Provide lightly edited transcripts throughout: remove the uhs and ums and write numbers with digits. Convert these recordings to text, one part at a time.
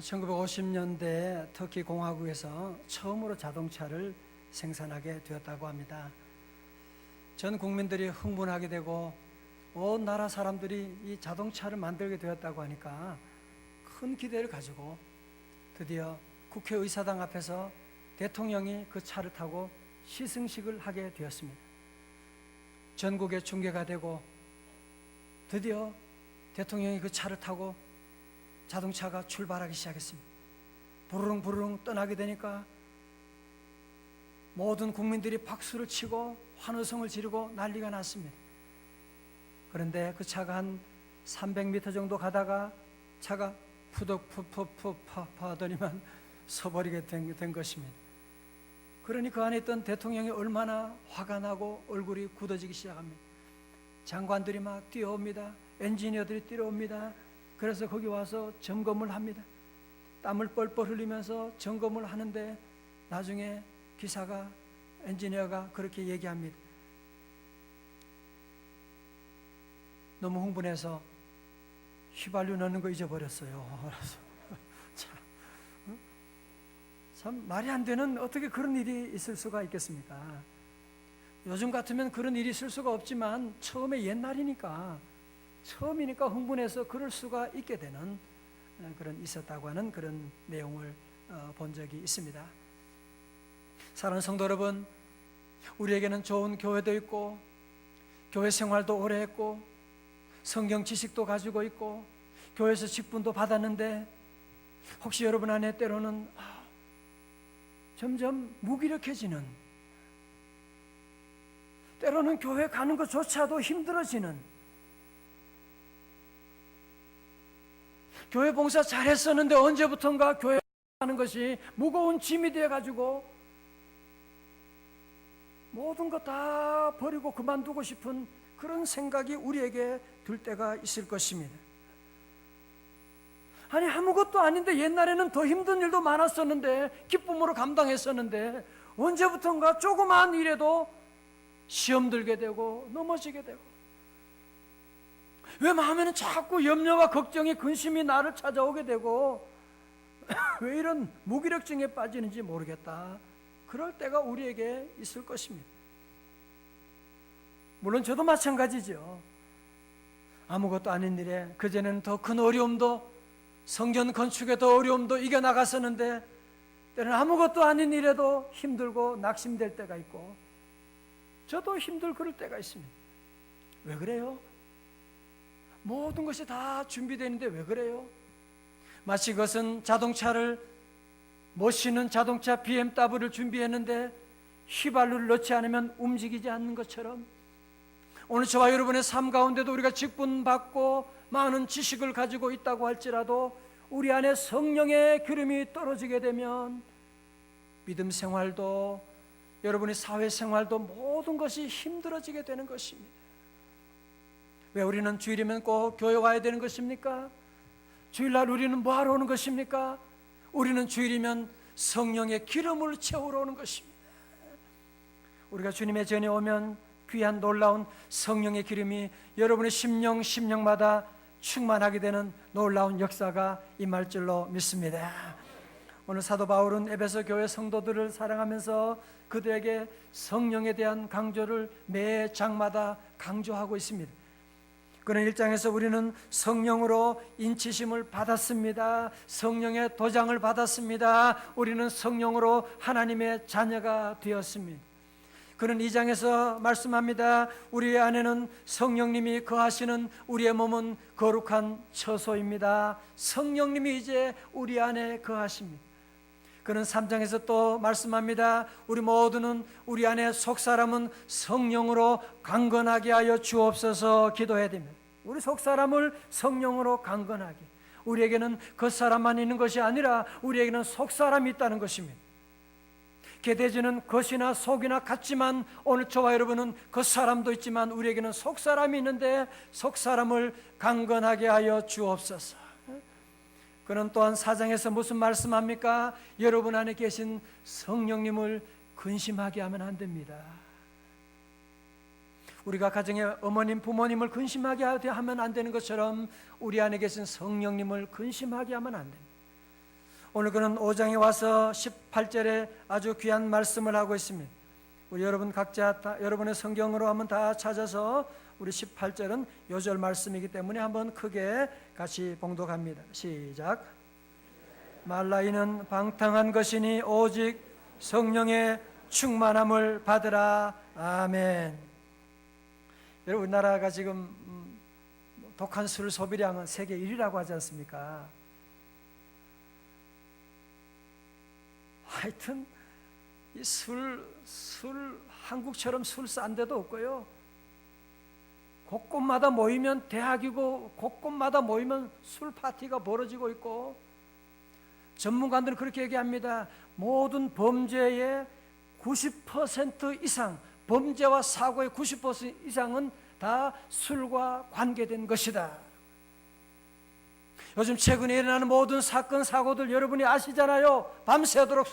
1950년대 터키 공화국에서 처음으로 자동차를 생산하게 되었다고 합니다. 전 국민들이 흥분하게 되고 온 나라 사람들이 이 자동차를 만들게 되었다고 하니까 큰 기대를 가지고 드디어 국회의사당 앞에서 대통령이 그 차를 타고 시승식을 하게 되었습니다. 전국에 중계가 되고 드디어 대통령이 그 차를 타고 자동차가 출발하기 시작했습니다. 부르릉 부르릉 떠나게 되니까 모든 국민들이 박수를 치고 환호성을 지르고 난리가 났습니다. 그런데 그 차가 한 300m 정도 가다가 차가 푸덕푸푸푸 하더니만 서버리게 된 것입니다. 그러니 그 안에 있던 대통령이 얼마나 화가 나고 얼굴이 굳어지기 시작합니다. 장관들이 막 뛰어옵니다. 엔지니어들이 뛰어옵니다. 그래서 거기 와서 점검을 합니다. 땀을 뻘뻘 흘리면서 점검을 하는데 나중에 기사가, 엔지니어가 그렇게 얘기합니다. 너무 흥분해서 휘발유 넣는 거 잊어버렸어요. 그래서 참 말이 안 되는, 어떻게 그런 일이 있을 수가 있겠습니까? 요즘 같으면 그런 일이 있을 수가 없지만 처음에 옛날이니까, 처음이니까 흥분해서 그럴 수가 있게 되는 그런, 있었다고 하는 그런 내용을 본 적이 있습니다. 사랑하는 성도 여러분, 우리에게는 좋은 교회도 있고 교회 생활도 오래 했고 성경 지식도 가지고 있고 교회에서 직분도 받았는데 혹시 여러분 안에 때로는 점점 무기력해지는, 때로는 교회 가는 것조차도 힘들어지는, 교회 봉사 잘했었는데 언제부턴가 교회 가는 것이 무거운 짐이 되어가지고 모든 것 다 버리고 그만두고 싶은 그런 생각이 우리에게 들 때가 있을 것입니다. 아니, 아무것도 아닌데 옛날에는 더 힘든 일도 많았었는데 기쁨으로 감당했었는데 언제부턴가 조그마한 일에도 시험 들게 되고 넘어지게 되고, 왜 마음에는 자꾸 염려와 걱정이, 근심이 나를 찾아오게 되고 왜 이런 무기력증에 빠지는지 모르겠다. 그럴 때가 우리에게 있을 것입니다. 물론 저도 마찬가지죠. 아무것도 아닌 일에 그전에는 더 큰 어려움도, 성전 건축에 더 어려움도 이겨나갔었는데 때로는 아무것도 아닌 일에도 힘들고 낙심될 때가 있고, 저도 힘들고 그럴 때가 있습니다. 왜 그래요? 모든 것이 다 준비되는데 왜 그래요? 마치 그것은 자동차를 모시는 자동차 BMW를 준비했는데 휘발유를 넣지 않으면 움직이지 않는 것처럼, 오늘 저와 여러분의 삶 가운데도 우리가 직분받고 많은 지식을 가지고 있다고 할지라도 우리 안에 성령의 기름이 떨어지게 되면 믿음 생활도, 여러분의 사회 생활도 모든 것이 힘들어지게 되는 것입니다. 왜 우리는 주일이면 꼭 교회 와야 되는 것입니까? 주일날 우리는 뭐하러 오는 것입니까? 우리는 주일이면 성령의 기름을 채우러 오는 것입니다. 우리가 주님의 전에 오면 귀한 놀라운 성령의 기름이 여러분의 심령마다 충만하게 되는 놀라운 역사가 임할 줄로 믿습니다. 오늘 사도 바울은 에베소 교회 성도들을 사랑하면서 그들에게 성령에 대한 강조를 매 장마다 강조하고 있습니다. 그런 1장에서 우리는 성령으로 인치심을 받았습니다. 성령의 도장을 받았습니다. 우리는 성령으로 하나님의 자녀가 되었습니다. 그는 2장에서 말씀합니다. 우리 안에는 성령님이 거하시는, 우리의 몸은 거룩한 처소입니다. 성령님이 이제 우리 안에 거하십니다. 그는 3장에서 또 말씀합니다. 우리 모두는, 우리 안에 속사람은 성령으로 강건하게 하여 주옵소서 기도해야 됩니다. 우리 속사람을 성령으로 강건하게, 우리에게는 겉사람만 있는 것이 아니라 우리에게는 속사람이 있다는 것입니다. 개돼지는 겉이나 속이나 같지만 오늘 저와 여러분은 겉사람도 있지만 우리에게는 속사람이 있는데 속사람을 강건하게 하여 주옵소서. 그는 또한 4장에서 무슨 말씀합니까? 여러분 안에 계신 성령님을 근심하게 하면 안 됩니다. 우리가 가정의 어머님, 부모님을 근심하게 하면 안 되는 것처럼 우리 안에 계신 성령님을 근심하게 하면 안 됩니다. 오늘 그는 5장에 와서 18절에 아주 귀한 말씀을 하고 있습니다. 우리 여러분 각자 여러분의 성경으로 한번 다 찾아서 우리 18절은 요절 말씀이기 때문에 한번 크게 같이 봉독합니다. 시작. 말라이는 방탕한 것이니 오직 성령의 충만함을 받으라. 아멘. 여러분, 우리나라가 지금 독한 술 소비량은 세계 1위라고 하지 않습니까? 하여튼 이 술 한국처럼 술 싼 데도 없고요. 곳곳마다 모이면 대학이고 곳곳마다 모이면 술 파티가 벌어지고 있고, 전문가들은 그렇게 얘기합니다. 모든 범죄의 90% 이상, 범죄와 사고의 90% 이상은 다 술과 관계된 것이다. 요즘 최근에 일어나는 모든 사건 사고들 여러분이 아시잖아요. 밤새도록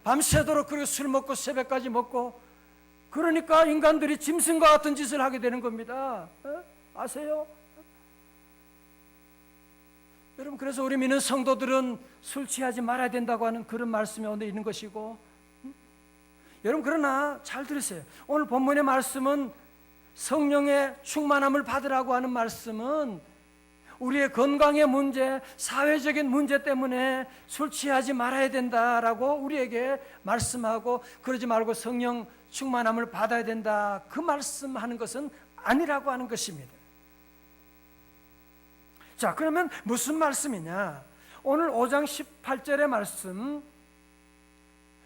밤새도록 그리고 술 먹고 새벽까지 먹고, 그러니까 인간들이 짐승과 같은 짓을 하게 되는 겁니다. 아세요? 여러분, 그래서 우리 믿는 성도들은 술 취하지 말아야 된다고 하는 그런 말씀이 오늘 있는 것이고, 여러분, 그러나 잘 들으세요. 오늘 본문의 말씀은 성령의 충만함을 받으라고 하는 말씀은 우리의 건강의 문제, 사회적인 문제 때문에 술 취하지 말아야 된다라고 우리에게 말씀하고, 그러지 말고 성령 충만함을 받아야 된다, 그 말씀하는 것은 아니라고 하는 것입니다. 자, 그러면 무슨 말씀이냐? 오늘 5장 18절의 말씀,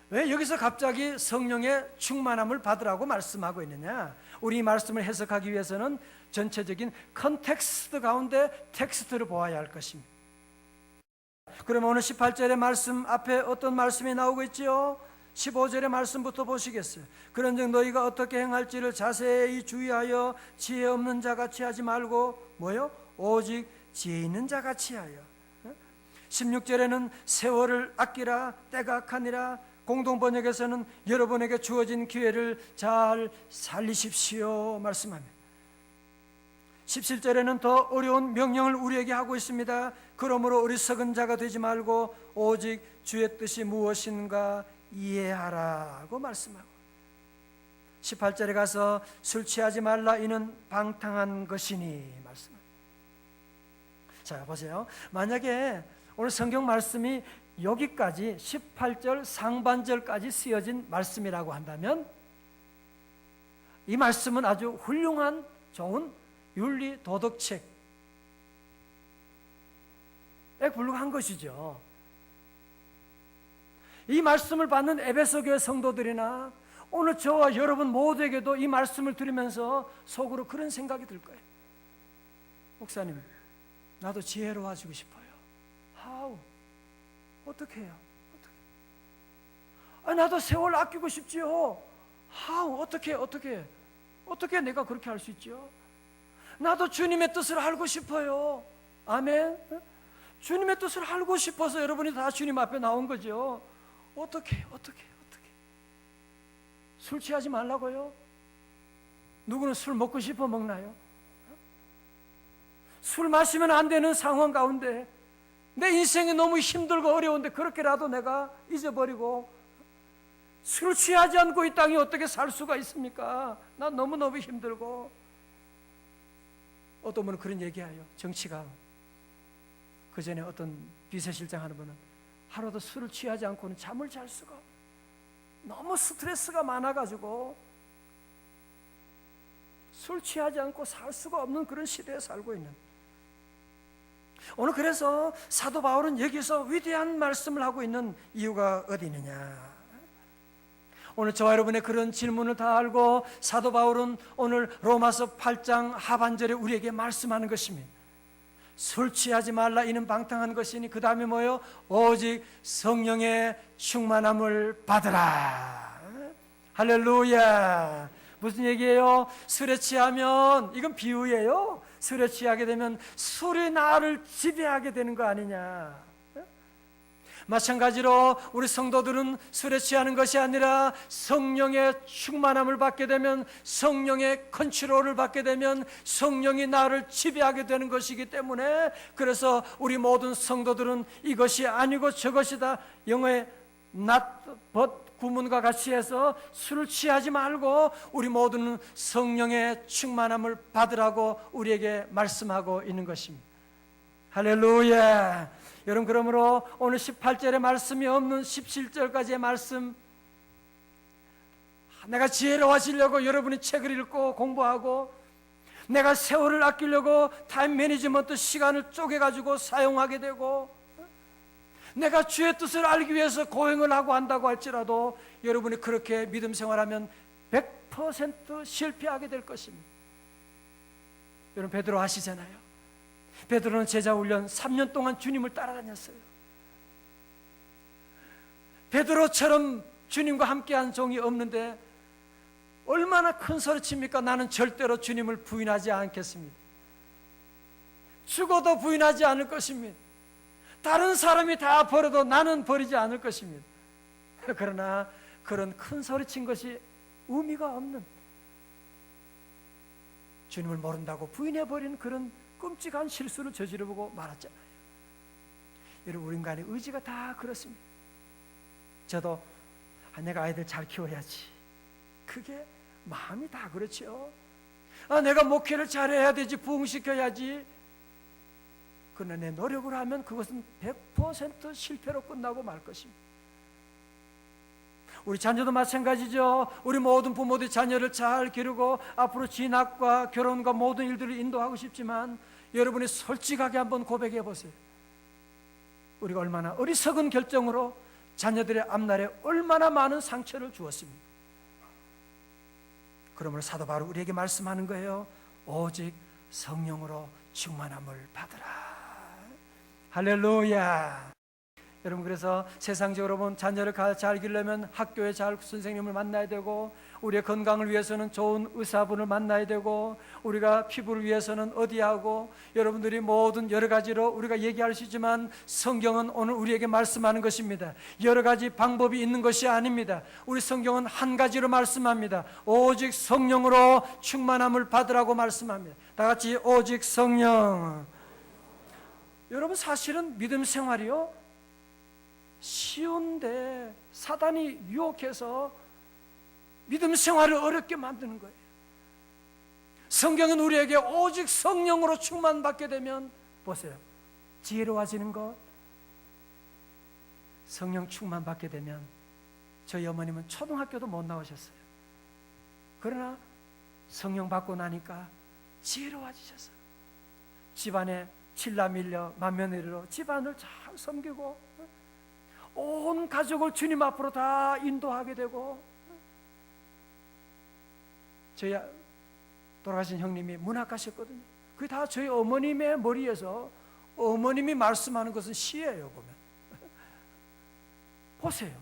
왜 여기서 갑자기 성령의 충만함을 받으라고 말씀하고 있느냐? 우리 이 말씀을 해석하기 위해서는 전체적인 컨텍스트 가운데 텍스트를 보아야 할 것입니다. 그러면 오늘 18절의 말씀 앞에 어떤 말씀이 나오고 있지요? 15절의 말씀부터 보시겠어요. 그런즉 너희가 어떻게 행할지를 자세히 주의하여 지혜 없는 자같이 하지 말고 뭐요? 오직 지혜 있는 자같이 하여. 16절에는 세월을 아끼라, 때가 악하니라. 공동번역에서는 여러분에게 주어진 기회를 잘 살리십시오 말씀합니다. 17절에는 더 어려운 명령을 우리에게 하고 있습니다. 그러므로 어리석은 자가 되지 말고 오직 주의 뜻이 무엇인가 이해하라고 말씀하고, 18절에 가서 술 취하지 말라, 이는 방탕한 것이니 말씀합니다. 자, 보세요. 만약에 오늘 성경 말씀이 여기까지 18절 상반절까지 쓰여진 말씀이라고 한다면 이 말씀은 아주 훌륭한 좋은 윤리 도덕책에 불과한 것이죠. 이 말씀을 받는 에베소 교회 성도들이나 오늘 저와 여러분 모두에게도 이 말씀을 들으면서 속으로 그런 생각이 들 거예요. 목사님, 나도 지혜로워지고 싶어요. How? 어떻게 해요? 나도 세월 아끼고 싶지요. How? 어떻게 내가 그렇게 할 수 있죠? 나도 주님의 뜻을 알고 싶어요. 아멘. 주님의 뜻을 알고 싶어서 여러분이 다 주님 앞에 나온 거죠. 어떻게 술 취하지 말라고요? 누구는 술 먹고 싶어 먹나요? 술 마시면 안 되는 상황 가운데 내 인생이 너무 힘들고 어려운데 그렇게라도 내가 잊어버리고 술 취하지 않고 이 땅에 어떻게 살 수가 있습니까? 난 너무너무 힘들고. 어떤 분은 그런 얘기해요. 정치가 그 전에 어떤 비서실장 하는 분은 하루도 술을 취하지 않고는 잠을 잘 수가 없어요. 너무 스트레스가 많아가지고 술 취하지 않고 살 수가 없는 그런 시대에 살고 있는. 오늘 그래서 사도 바울은 여기서 위대한 말씀을 하고 있는 이유가 어디 있느냐? 오늘 저와 여러분의 그런 질문을 다 알고 사도 바울은 오늘 로마서 8장 하반절에 우리에게 말씀하는 것입니다. 술 취하지 말라, 이는 방탕한 것이니, 그 다음에 뭐요? 오직 성령의 충만함을 받으라. 할렐루야. 무슨 얘기예요? 술에 취하면, 이건 비유예요. 술에 취하게 되면 술이 나를 지배하게 되는 거 아니냐. 마찬가지로 우리 성도들은 술에 취하는 것이 아니라 성령의 충만함을 받게 되면, 성령의 컨트롤을 받게 되면 성령이 나를 지배하게 되는 것이기 때문에, 그래서 우리 모든 성도들은 이것이 아니고 저것이다, 영어의 not but 구문과 같이 해서 술을 취하지 말고 우리 모두는 성령의 충만함을 받으라고 우리에게 말씀하고 있는 것입니다. 할렐루야. 여러분, 그러므로 오늘 18절의 말씀이 없는 17절까지의 말씀, 내가 지혜로워지려고 여러분이 책을 읽고 공부하고, 내가 세월을 아끼려고 타임 매니지먼트 시간을 쪼개가지고 사용하게 되고, 내가 주의 뜻을 알기 위해서 고행을 하고 한다고 할지라도 여러분이 그렇게 믿음 생활하면 100% 실패하게 될 것입니다. 여러분, 베드로 아시잖아요. 베드로는 제자 훈련 3년 동안 주님을 따라다녔어요. 베드로처럼 주님과 함께한 종이 없는데 얼마나 큰 소리칩니까? 나는 절대로 주님을 부인하지 않겠습니다. 죽어도 부인하지 않을 것입니다. 다른 사람이 다 버려도 나는 버리지 않을 것입니다. 그러나 그런 큰 소리친 것이 의미가 없는, 주님을 모른다고 부인해버리는 그런 끔찍한 실수를 저지르고 말았잖아요. 여러분, 우리 인간의 의지가 다 그렇습니다. 저도 내가 아이들 잘 키워야지, 그게 마음이 다 그렇죠. 내가 목회를 잘해야 되지, 부흥시켜야지. 그러나 내 노력을 하면 그것은 100% 실패로 끝나고 말 것입니다. 우리 자녀도 마찬가지죠. 우리 모든 부모들이 자녀를 잘 기르고 앞으로 진학과 결혼과 모든 일들을 인도하고 싶지만, 여러분이 솔직하게 한번 고백해 보세요. 우리가 얼마나 어리석은 결정으로 자녀들의 앞날에 얼마나 많은 상처를 주었습니까? 그러므로 사도 바울이 우리에게 말씀하는 거예요. 오직 성령으로 충만함을 받으라. 할렐루야. 여러분, 그래서 세상적으로 보면 자녀를 잘 기르려면 학교에 잘 선생님을 만나야 되고, 우리의 건강을 위해서는 좋은 의사분을 만나야 되고, 우리가 피부를 위해서는 어디 하고, 여러분들이 모든 여러 가지로 우리가 얘기할 수 있지만, 성경은 오늘 우리에게 말씀하는 것입니다. 여러 가지 방법이 있는 것이 아닙니다. 우리 성경은 한 가지로 말씀합니다. 오직 성령으로 충만함을 받으라고 말씀합니다. 다 같이 오직 성령. 여러분, 사실은 믿음 생활이요, 쉬운데 사단이 유혹해서 믿음 생활을 어렵게 만드는 거예요. 성경은 우리에게 오직 성령으로 충만받게 되면, 보세요, 지혜로워지는 것. 성령 충만받게 되면, 저희 어머님은 초등학교도 못 나오셨어요. 그러나 성령 받고 나니까 지혜로워지셨어요. 집안에 칠라밀려 맏며느리로 집안을 잘 섬기고, 온 가족을 주님 앞으로 다 인도하게 되고, 저희 돌아가신 형님이 문학가셨거든요. 그게 다 저희 어머님의 머리에서, 어머님이 말씀하는 것은 시예요. 보면 보세요.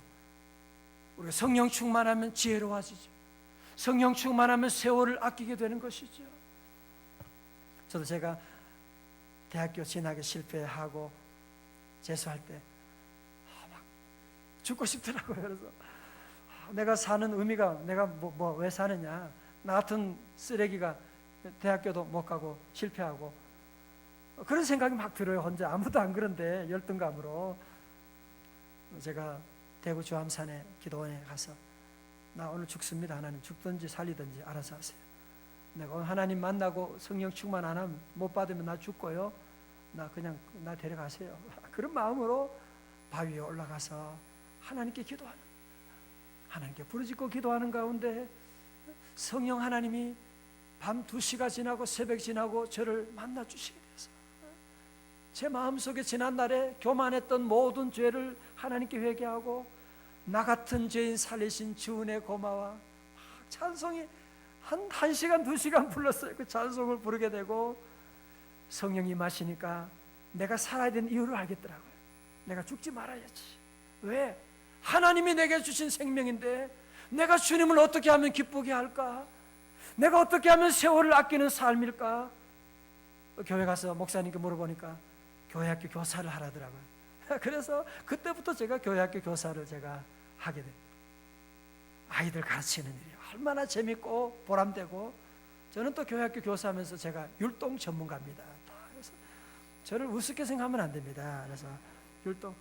우리가 성령 충만하면 지혜로워지죠. 성령 충만하면 세월을 아끼게 되는 것이죠. 저도 제가 대학교 진학에 실패하고 재수할 때 막 죽고 싶더라고요. 그래서 내가 사는 의미가, 내가 왜 사느냐, 나 같은 쓰레기가 대학교도 못 가고 실패하고, 그런 생각이 막 들어요. 혼자. 아무도 안 그런데 열등감으로. 제가 대구 주암산에 기도원에 가서, 나 오늘 죽습니다. 하나님, 죽든지 살리든지 알아서 하세요. 내가 오늘 하나님 만나고 성령 충만 안 하면, 못 받으면 나 죽고요, 나 데려가세요. 그런 마음으로 바위에 올라가서 하나님께 기도하는, 하나님께 부르짖고 기도하는 가운데 성령 하나님이 밤 2시가 지나고 새벽 지나고 저를 만나 주시게 돼서, 제 마음속에 지난날에 교만했던 모든 죄를 하나님께 회개하고, 나 같은 죄인 살리신 주 은혜 고마워, 찬송이 한 시간 2시간 불렀어요. 그 찬송을 부르게 되고, 성령이 임하시니까 내가 살아야 되는 이유를 알겠더라고요. 내가 죽지 말아야지. 왜? 하나님이 내게 주신 생명인데 내가 주님을 어떻게 하면 기쁘게 할까? 내가 어떻게 하면 세월을 아끼는 삶일까? 교회 가서 목사님께 물어보니까 교회 학교 교사를 하라더라고요. 그래서 그때부터 제가 교회학교 교사를 제가 하게 됩니다. 아이들 가르치는 일이 얼마나 재밌고 보람되고, 저는 또 교회학교 교사하면서 제가 율동 전문가입니다. 그래서 저를 우습게 생각하면 안 됩니다. 그래서 율동,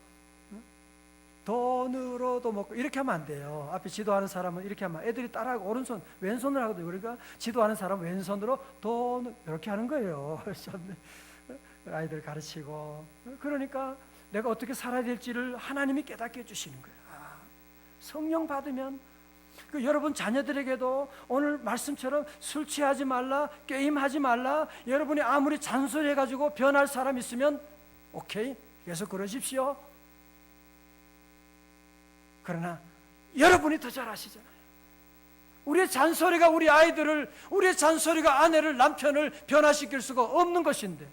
돈으로도 먹고 이렇게 하면 안 돼요. 앞에 지도하는 사람은 이렇게 하면 애들이 따라하고 오른손 왼손으로 하거든요. 그러니까 지도하는 사람은 왼손으로 돈 이렇게 하는 거예요. 아이들 가르치고, 그러니까 내가 어떻게 살아야 될지를 하나님이 깨닫게 해주시는 거예요. 성령 받으면, 여러분 자녀들에게도 오늘 말씀처럼 술 취하지 말라, 게임하지 말라, 여러분이 아무리 잔소리해가지고 변할 사람 있으면 오케이, 계속 그러십시오. 그러나 여러분이 더 잘 아시잖아요. 우리의 잔소리가 우리 아이들을, 우리의 잔소리가 아내를, 남편을 변화시킬 수가 없는 것인데,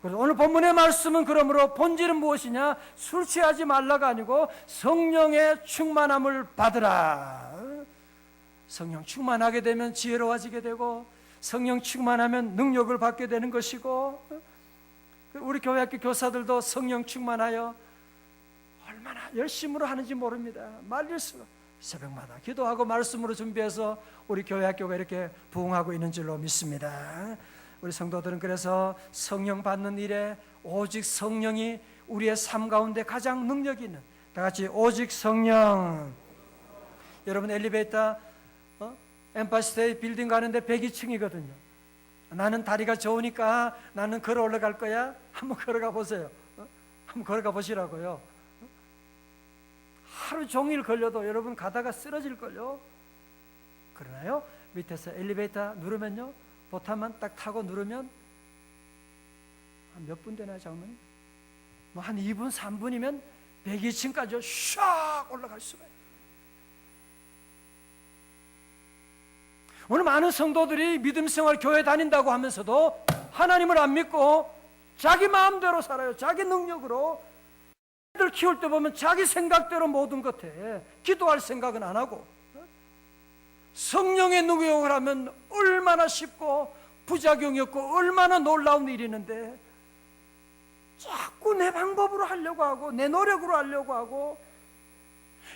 그래서 오늘 본문의 말씀은 그러므로 본질은 무엇이냐? 술 취하지 말라가 아니고 성령의 충만함을 받으라. 성령 충만하게 되면 지혜로워지게 되고, 성령 충만하면 능력을 받게 되는 것이고, 우리 교회학교 교사들도 성령 충만하여 얼마나 열심으로 하는지 모릅니다. 말릴 수가. 새벽마다 기도하고 말씀으로 준비해서 우리 교회학교가 이렇게 부흥하고 있는 줄로 믿습니다. 우리 성도들은 그래서 성령 받는 일에 오직 성령이 우리의 삶 가운데 가장 능력이 있는, 다 같이 오직 성령. 여러분 엘리베이터 엠파이어스테이트 빌딩 가는데 102층이거든요. 나는 다리가 좋으니까 나는 걸어 올라갈 거야. 한번 걸어가 보세요. 한번 걸어가 보시라고요. 하루 종일 걸려도 여러분 가다가 쓰러질걸요. 그러나요, 밑에서 엘리베이터 누르면요, 보타만 딱 타고 누르면 한 몇 분 되나요, 장모님? 뭐 한 2분, 3분이면 102층까지 샥 올라갈 수가 있어요. 오늘 많은 성도들이 믿음 생활 교회 다닌다고 하면서도 하나님을 안 믿고 자기 마음대로 살아요. 자기 능력으로. 애들 키울 때 보면 자기 생각대로 모든 것 해. 기도할 생각은 안 하고. 성령의 능력을 하면 얼마나 쉽고 부작용이 없고 얼마나 놀라운 일이 있는데, 자꾸 내 방법으로 하려고 하고 내 노력으로 하려고 하고,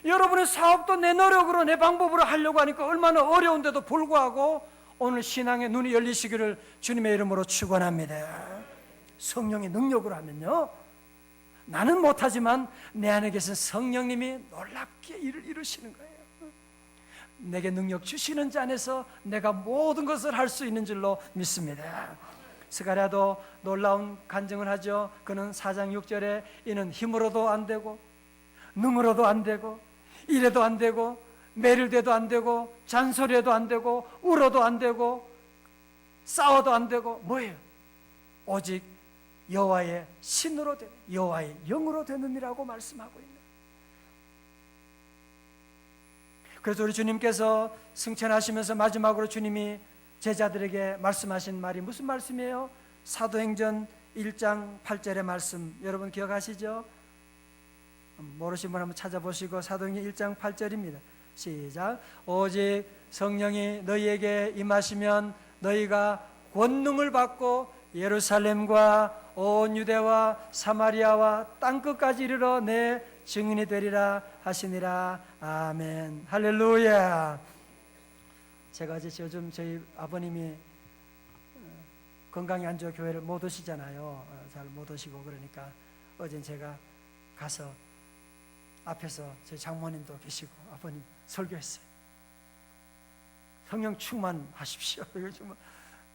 여러분의 사업도 내 노력으로 내 방법으로 하려고 하니까 얼마나 어려운데도 불구하고 오늘 신앙의 눈이 열리시기를 주님의 이름으로 축원합니다. 성령의 능력으로 하면요, 나는 못하지만 내 안에 계신 성령님이 놀랍게 일을 이루시는 거예요. 내게 능력 주시는 자 안에서 내가 모든 것을 할 수 있는 줄로 믿습니다. 스가랴도 놀라운 간증을 하죠. 그는 4장 6절에 이는 힘으로도 안 되고 능으로도 안 되고 이래도 안 되고 매를대도 안 되고 잔소리해도 안 되고 울어도 안 되고 싸워도 안 되고 뭐예요? 오직 여호와의 신으로 되는, 여호와의 영으로 되느니라고 말씀하고 있는. 그래서 우리 주님께서 승천하시면서 마지막으로 주님이 제자들에게 말씀하신 말이 무슨 말씀이에요? 사도행전 1장 8절의 말씀, 여러분 기억하시죠? 모르신 분 한번 찾아보시고, 사도행전 1장 8절입니다. 시작. 오직 성령이 너희에게 임하시면 너희가 권능을 받고 예루살렘과 온 유대와 사마리아와 땅끝까지 이르러 내 증인이 되리라 하시니라. 아멘. 할렐루야. 제가 이제 요즘 저희 아버님이 건강이 안 좋아 교회를 못 오시잖아요. 잘 못 오시고, 그러니까 어제 제가 가서 앞에서 저희 장모님도 계시고 아버님 설교했어요. 성령 충만하십시오.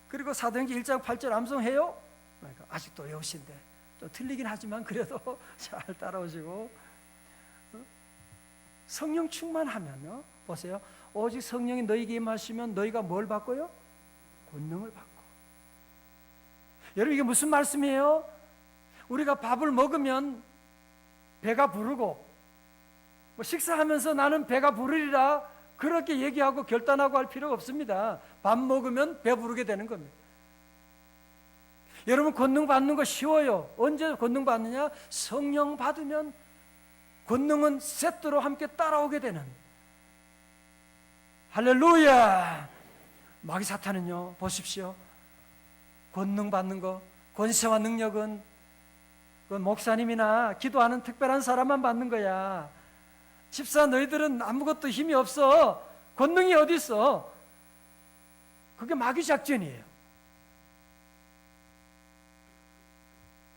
그리고 사도행전 1장 8절 암송해요. 그러니까 아직도 외우신데 좀 틀리긴 하지만 그래도 잘 따라오시고, 성령 충만하면요, 보세요. 오직 성령이 너희에게 임하시면 너희가 뭘 받고요? 권능을 받고. 여러분 이게 무슨 말씀이에요? 우리가 밥을 먹으면 배가 부르고, 뭐 식사하면서 나는 배가 부르리라 그렇게 얘기하고 결단하고 할 필요가 없습니다. 밥 먹으면 배부르게 되는 겁니다. 여러분 권능 받는 거 쉬워요. 언제 권능 받느냐? 성령 받으면 권능은 세트로 함께 따라오게 되는. 할렐루야. 마귀 사탄은요, 보십시오, 권능 받는 거, 권세와 능력은 그건 목사님이나 기도하는 특별한 사람만 받는 거야. 집사, 너희들은 아무것도 힘이 없어. 권능이 어디 있어? 그게 마귀 작전이에요.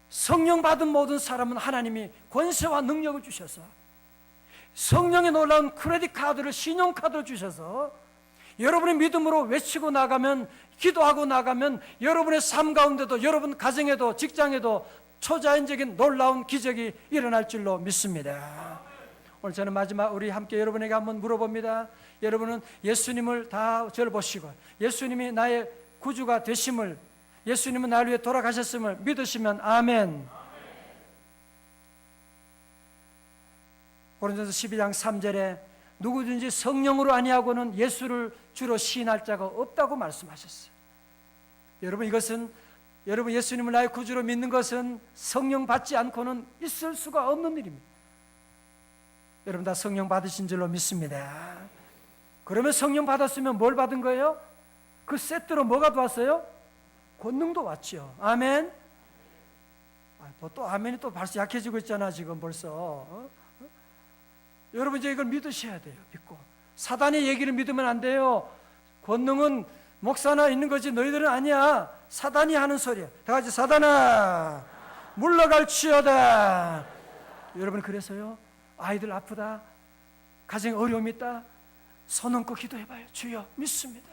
성령 받은 모든 사람은 하나님이 권세와 능력을 주셔서, 성령의 놀라운 크레딧 카드를, 신용카드를 주셔서 여러분의 믿음으로 외치고 나가면, 기도하고 나가면 여러분의 삶 가운데도, 여러분 가정에도, 직장에도 초자연적인 놀라운 기적이 일어날 줄로 믿습니다. 오늘 저는 마지막 우리 함께 여러분에게 한번 물어봅니다. 여러분은 예수님을 다 저를 보시고 예수님이 나의 구주가 되심을, 예수님은 나를 위해 돌아가셨음을 믿으시면 아멘. 고린도서 12장 3절에 누구든지 성령으로 아니하고는 예수를 주로 시인할 자가 없다고 말씀하셨어요. 여러분, 이것은, 여러분 예수님을 나의 구주로 믿는 것은 성령 받지 않고는 있을 수가 없는 일입니다. 여러분 다 성령 받으신 줄로 믿습니다. 그러면 성령 받았으면 뭘 받은 거예요? 그 세트로 뭐가 왔어요? 권능도 왔죠. 아멘. 또 아멘이 또 벌써 약해지고 있잖아 지금 벌써. 여러분 이제 이걸 믿으셔야 돼요. 믿고 사단의 얘기를 믿으면 안 돼요. 권능은 목사나 있는 거지 너희들은 아니야. 사단이 하는 소리야. 다 같이 사단아 물러갈지어다. 여러분 그래서요, 아이들 아프다, 가정에 어려움이 있다, 손 얹고 기도해봐요. 주여 믿습니다.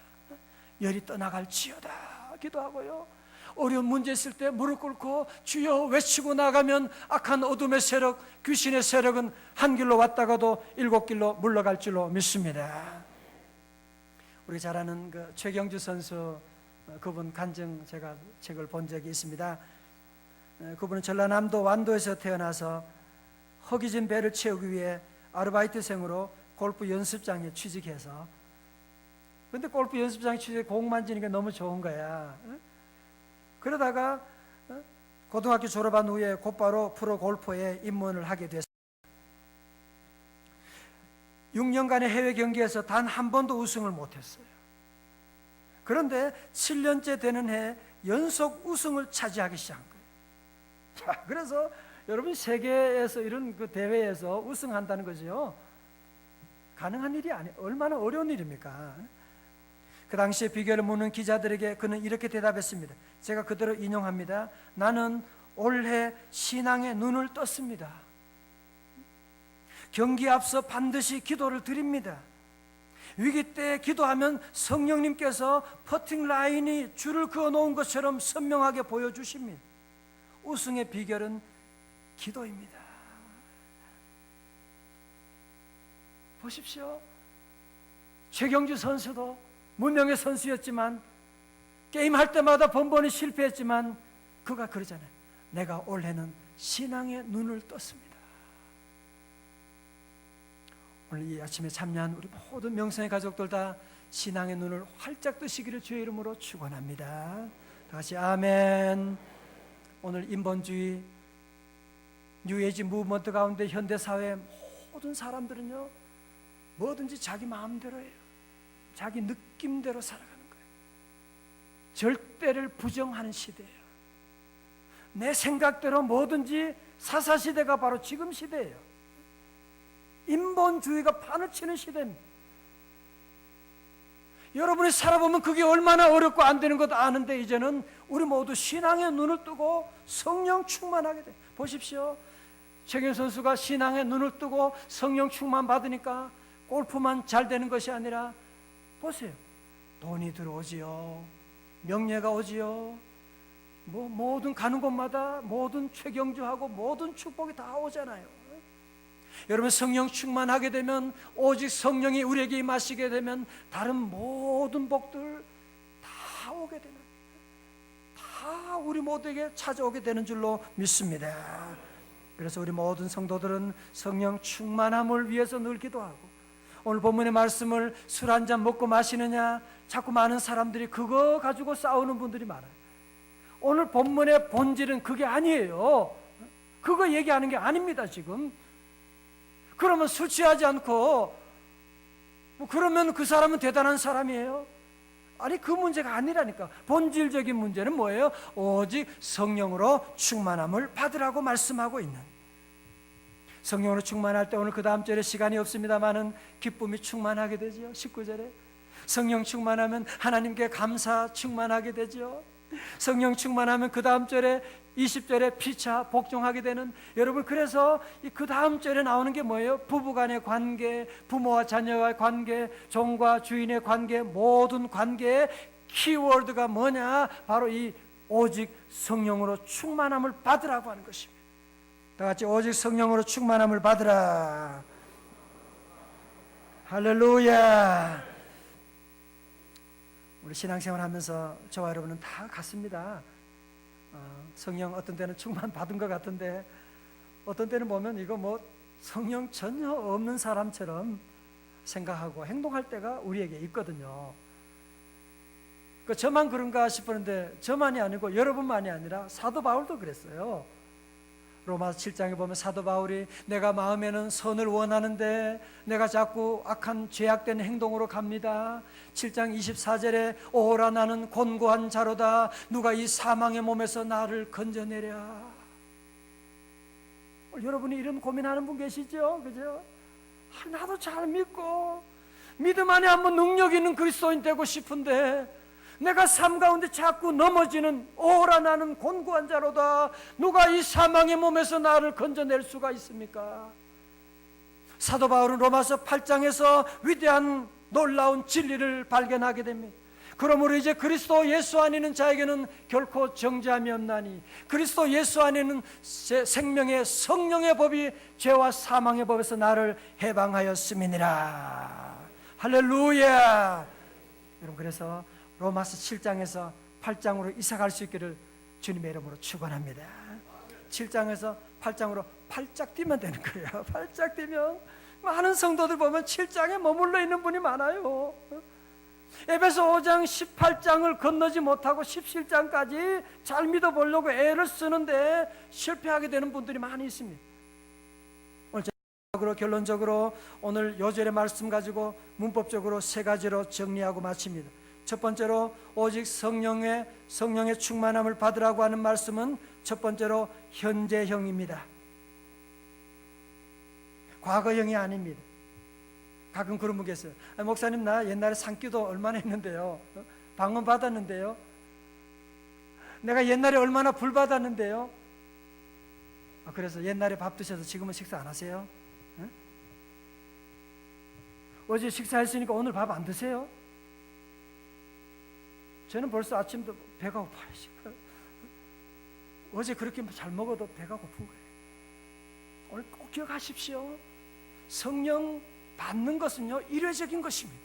열이 떠나갈지어다 기도하고요, 어려운 문제 있을 때 무릎 꿇고 주여 외치고 나가면 악한 어둠의 세력, 귀신의 세력은 한 길로 왔다가도 7길로 물러갈 줄로 믿습니다. 우리 잘 아는 그 최경주 선수, 그분 간증 제가 책을 본 적이 있습니다. 그분은 전라남도 완도에서 태어나서 허기진 배를 채우기 위해 아르바이트생으로 골프 연습장에 취직해서, 근데 골프 연습장에 취직해 공 만지니까 너무 좋은 거야. 그러다가 고등학교 졸업한 후에 곧바로 프로 골퍼에 입문을 하게 됐어요. 6년간의 해외 경기에서 단 한 번도 우승을 못했어요. 그런데 7년째 되는 해 연속 우승을 차지하기 시작한 거예요. 자, 그래서 여러분 세계에서 이런 그 대회에서 우승한다는 거죠. 가능한 일이 아니에요. 얼마나 어려운 일입니까? 그 당시에 비결을 묻는 기자들에게 그는 이렇게 대답했습니다. 제가 그대로 인용합니다. 나는 올해 신앙의 눈을 떴습니다. 경기에 앞서 반드시 기도를 드립니다. 위기 때 기도하면 성령님께서 퍼팅 라인이 줄을 그어 놓은 것처럼 선명하게 보여주십니다. 우승의 비결은 기도입니다. 보십시오. 최경주 선수도 무명의 선수였지만 게임할 때마다 번번이 실패했지만 그가 그러잖아요. 내가 올해는 신앙의 눈을 떴습니다. 오늘 이 아침에 참여한 우리 모든 명성의 가족들 다 신앙의 눈을 활짝 뜨시기를 주의 이름으로 축원합니다. 다시 아멘. 오늘 인본주의 뉴에이지 무브먼트 가운데 현대사회의 모든 사람들은요, 뭐든지 자기 마음대로 해요. 자기 느낌대로 살아가는 거예요. 절대를 부정하는 시대예요. 내 생각대로 뭐든지 사사시대가 바로 지금 시대예요. 인본주의가 판을 치는 시대입니다. 여러분이 살아보면 그게 얼마나 어렵고 안 되는 것 아는데 이제는 우리 모두 신앙의 눈을 뜨고 성령 충만하게 돼요. 보십시오. 최경 선수가 신앙의 눈을 뜨고 성령 충만 받으니까 골프만 잘 되는 것이 아니라 보세요. 돈이 들어오지요. 명예가 오지요. 모든 가는 곳마다 모든 최경주하고 모든 축복이 다 오잖아요. 여러분 성령 충만하게 되면, 오직 성령이 우리에게 임하시게 되면 다른 모든 복들 다 오게 되는, 다 우리 모두에게 찾아오게 되는 줄로 믿습니다. 그래서 우리 모든 성도들은 성령 충만함을 위해서 늘 기도하고, 오늘 본문의 말씀을 술 한잔 먹고 마시느냐, 자꾸 많은 사람들이 그거 가지고 싸우는 분들이 많아요. 오늘 본문의 본질은 그게 아니에요. 그거 얘기하는 게 아닙니다. 지금 그러면 술 취하지 않고 그러면 그 사람은 대단한 사람이에요? 아니 그 문제가 아니라니까. 본질적인 문제는 뭐예요? 오직 성령으로 충만함을 받으라고 말씀하고 있는. 성령으로 충만할 때, 오늘 그 다음 절에 시간이 없습니다마는 기쁨이 충만하게 되죠. 19절에 성령 충만하면 하나님께 감사 충만하게 되죠. 성령 충만하면 그 다음 절에 20절에 피차 복종하게 되는. 여러분, 그래서 그 다음 절에 나오는 게 뭐예요? 부부간의 관계, 부모와 자녀와의 관계, 종과 주인의 관계, 모든 관계의 키워드가 뭐냐? 바로 이 오직 성령으로 충만함을 받으라고 하는 것입니다. 다 같이 오직 성령으로 충만함을 받으라. 할렐루야. 우리 신앙생활 하면서 저와 여러분은 다 같습니다. 성령 어떤 때는 충만 받은 것 같은데 어떤 때는 보면 이거 뭐 성령 전혀 없는 사람처럼 생각하고 행동할 때가 우리에게 있거든요. 저만 그런가 싶었는데 저만이 아니고 여러분만이 아니라 사도 바울도 그랬어요. 로마서 7장에 보면 사도 바울이 내가 마음에는 선을 원하는데 내가 자꾸 악한 죄악된 행동으로 갑니다. 7장 24절에 오라 나는 곤고한 자로다. 누가 이 사망의 몸에서 나를 건져내랴. 여러분이 이런 고민하는 분 계시죠? 그죠? 나도 잘 믿고 믿음 안에 한번 능력 있는 그리스도인 되고 싶은데 내가 삶 가운데 자꾸 넘어지는 오라 나는 곤고한 자로다. 누가 이 사망의 몸에서 나를 건져낼 수가 있습니까? 사도 바울은 로마서 8장에서 위대한 놀라운 진리를 발견하게 됩니다. 그러므로 이제 그리스도 예수 안에 있는 자에게는 결코 정죄함이 없나니 그리스도 예수 안에 있는 생명의 성령의 법이 죄와 사망의 법에서 나를 해방하였음이니라. 할렐루야. 여러분, 그래서 로마서 7장에서 8장으로 이사갈 수 있기를 주님의 이름으로 축원합니다. 7장에서 8장으로 팔짝 뛰면 되는 거예요. 팔짝 뛰면 많은 성도들 보면 7장에 머물러 있는 분이 많아요. 에베소 5장 18장을 건너지 못하고 17장까지 잘 믿어보려고 애를 쓰는데 실패하게 되는 분들이 많이 있습니다. 오늘 결론적으로 오늘 요절의 말씀 가지고 문법적으로 세 가지로 정리하고 마칩니다. 첫 번째로 오직 성령의 충만함을 받으라고 하는 말씀은 첫 번째로 현재형입니다. 과거형이 아닙니다. 가끔 그런 분 계세요. 목사님, 나 옛날에 산기도 얼마나 했는데요, 방언 받았는데요, 내가 옛날에 얼마나 불 받았는데요. 그래서 옛날에 밥 드셔서 지금은 식사 안 하세요? 어제 식사했으니까 오늘 밥 안 드세요? 저는 벌써 아침도 배가 고파요. 어제 그렇게 잘 먹어도 배가 고픈 거예요. 오늘 꼭 기억하십시오. 성령 받는 것은요, 일회적인 것입니다.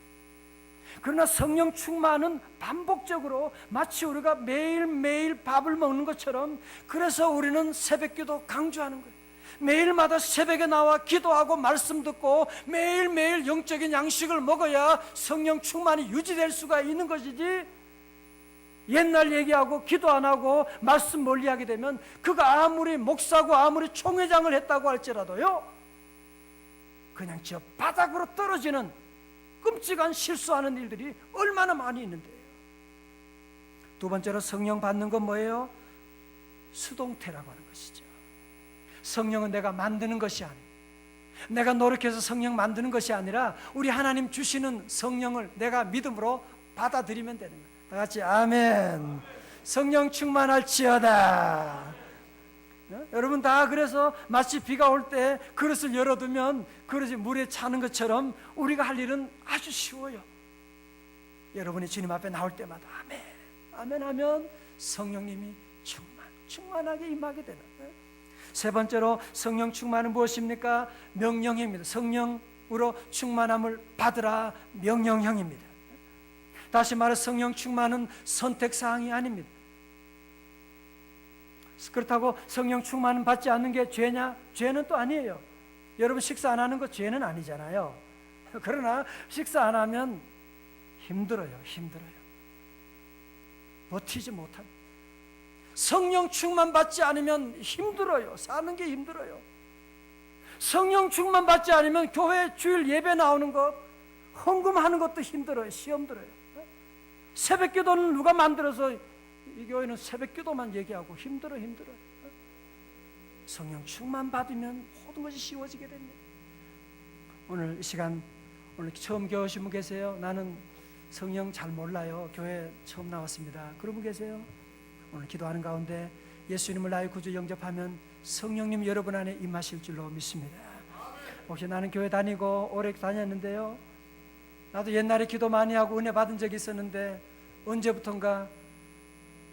그러나 성령 충만은 반복적으로, 마치 우리가 매일매일 밥을 먹는 것처럼, 그래서 우리는 새벽기도 강조하는 거예요. 매일마다 새벽에 나와 기도하고 말씀 듣고 매일매일 영적인 양식을 먹어야 성령 충만이 유지될 수가 있는 것이지, 옛날 얘기하고 기도 안 하고 말씀 멀리하게 되면 그가 아무리 목사고 아무리 총회장을 했다고 할지라도요, 그냥 저 바닥으로 떨어지는 끔찍한 실수하는 일들이 얼마나 많이 있는데요. 두 번째로 성령 받는 건 뭐예요? 수동태라고 하는 것이죠. 성령은 내가 만드는 것이 아니에요. 내가 노력해서 성령 만드는 것이 아니라 우리 하나님 주시는 성령을 내가 믿음으로 받아들이면 되는 거예요. 다 같이 아멘. 성령 충만할지어다. 여러분 다 그래서 마치 비가 올 때 그릇을 열어두면 그릇이 물에 차는 것처럼 우리가 할 일은 아주 쉬워요. 여러분이 주님 앞에 나올 때마다 아멘, 아멘 하면 성령님이 충만하게 임하게 되는 거예요. 세 번째로 성령 충만은 무엇입니까? 명령입니다. 성령으로 충만함을 받으라, 명령형입니다. 다시 말해 성령 충만은 선택사항이 아닙니다. 그렇다고 성령 충만은 받지 않는 게 죄냐? 죄는 또 아니에요. 여러분 식사 안 하는 거 죄는 아니잖아요. 그러나 식사 안 하면 힘들어요. 버티지 못합니다. 성령 충만 받지 않으면 힘들어요. 사는 게 힘들어요. 성령 충만 받지 않으면 교회 주일 예배 나오는 것, 헌금하는 것도 힘들어요. 시험 들어요. 새벽 기도는 누가 만들어서 이 교회는 새벽 기도만 얘기하고 힘들어. 성령 충만 받으면 모든 것이 쉬워지게 됩니다. 오늘 이 시간, 오늘 처음 교회 오신 분 계세요? 나는 성령 잘 몰라요. 교회 처음 나왔습니다. 그런 분 계세요? 오늘 기도하는 가운데 예수님을 나의 구주 영접하면 성령님 여러분 안에 임하실 줄로 믿습니다. 혹시 나는 교회 다니고 오래 다녔는데요, 나도 옛날에 기도 많이 하고 은혜 받은 적이 있었는데 언제부턴가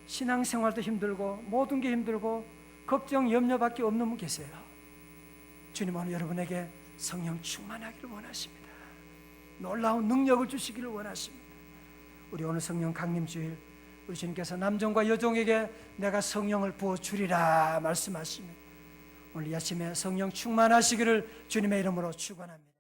신앙생활도 힘들고 모든 게 힘들고 걱정 염려밖에 없는 분 계세요. 주님 오늘 여러분에게 성령 충만하기를 원하십니다. 놀라운 능력을 주시기를 원하십니다. 우리 오늘 성령 강림주일, 우리 주님께서 남종과 여종에게 내가 성령을 부어주리라 말씀하시면 오늘 이 아침에 성령 충만하시기를 주님의 이름으로 축원합니다.